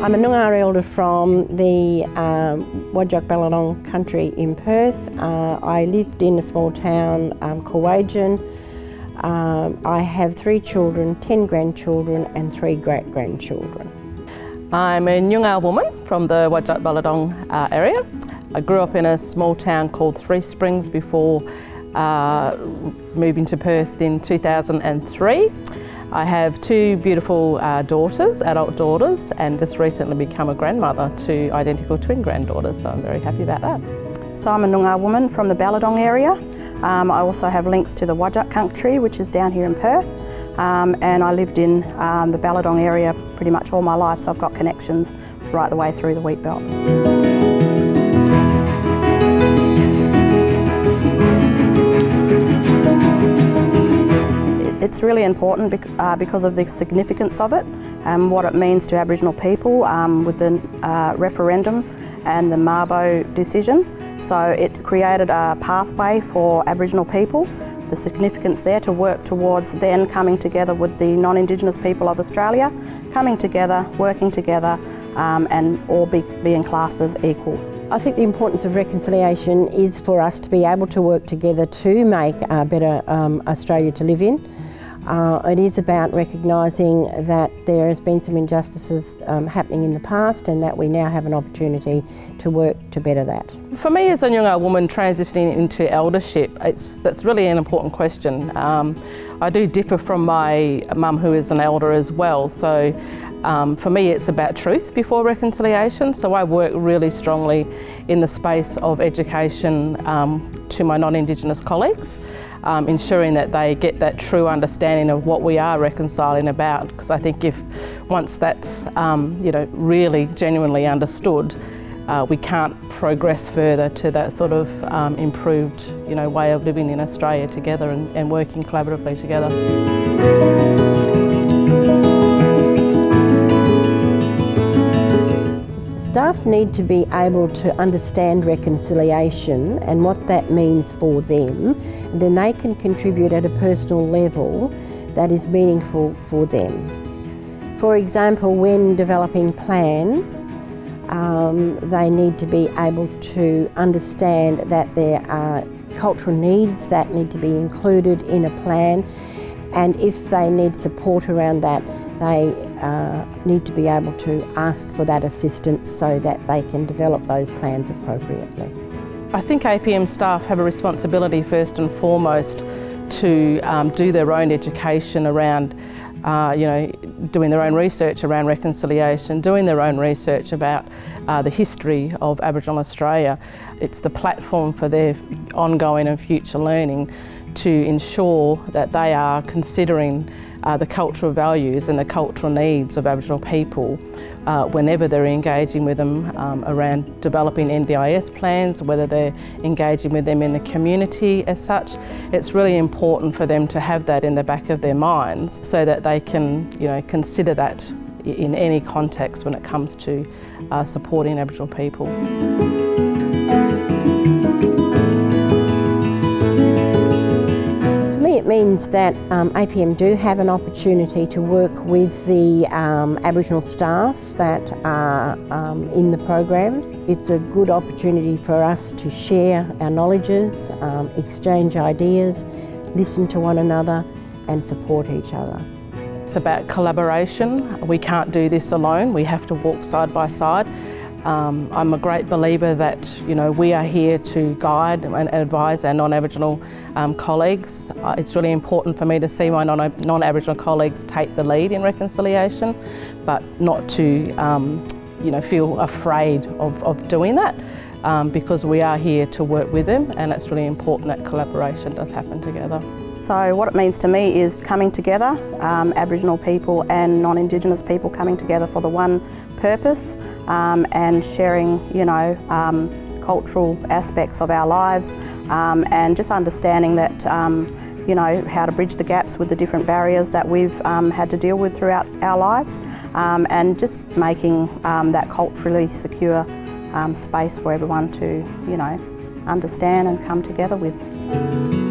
I'm a Noongar Elder from the Whadjuk Balladong country in Perth. I lived in a small town called Robyn. I have 3 children, 10 grandchildren and 3 great-grandchildren. I'm a Noongar woman from the Whadjuk Balladong area. I grew up in a small town called Three Springs before moving to Perth in 2003. I have 2 beautiful daughters, adult daughters, and just recently become a grandmother to identical twin granddaughters, so I'm very happy about that. So I'm a Noongar woman from the Balladong area. I also have links to the Whadjuk country, which is down here in Perth, and I lived in the Balladong area pretty much all my life, so I've got connections right the way through the wheat belt. It's really important because of the significance of it and what it means to Aboriginal people with the referendum and the Mabo decision. So it created a pathway for Aboriginal people, the significance there to work towards then coming together with the non-Indigenous people of Australia, coming together, working together and all being classed as equal. I think the importance of reconciliation is for us to be able to work together to make a better Australia to live in. It is about recognising that there has been some injustices happening in the past and that we now have an opportunity to work to better that. For me as a Noongar woman transitioning into eldership, that's really an important question. I do differ from my mum who is an elder as well, so for me it's about truth before reconciliation, so I work really strongly in the space of education to my non-Indigenous colleagues. Ensuring that they get that true understanding of what we are reconciling about, because I think if once that's really genuinely understood, we can't progress further to that sort of improved way of living in Australia together and working collaboratively together. Staff need to be able to understand reconciliation and what that means for them, and then they can contribute at a personal level that is meaningful for them. For example, when developing plans, they need to be able to understand that there are cultural needs that need to be included in a plan, and if they need support around that, they need to be able to ask for that assistance so that they can develop those plans appropriately. I think APM staff have a responsibility first and foremost to do their own education around, doing their own research around reconciliation, doing their own research about the history of Aboriginal Australia. It's the platform for their ongoing and future learning to ensure that they are considering the cultural values and the cultural needs of Aboriginal people whenever they're engaging with them around developing NDIS plans, whether they're engaging with them in the community as such. It's really important for them to have that in the back of their minds so that they can consider that in any context when it comes to supporting Aboriginal people. It means that APM do have an opportunity to work with the Aboriginal staff that are in the programs. It's a good opportunity for us to share our knowledges, exchange ideas, listen to one another and support each other. It's about collaboration. We can't do this alone. We have to walk side by side. I'm a great believer that we are here to guide and advise our non-Aboriginal colleagues. It's really important for me to see my non-Aboriginal colleagues take the lead in reconciliation, but not to feel afraid of doing that because we are here to work with them, and it's really important that collaboration does happen together. So what it means to me is coming together, Aboriginal people and non-Indigenous people coming together for the one purpose and sharing, cultural aspects of our lives and just understanding that, how to bridge the gaps with the different barriers that we've had to deal with throughout our lives and just making that culturally secure space for everyone to, understand and come together with.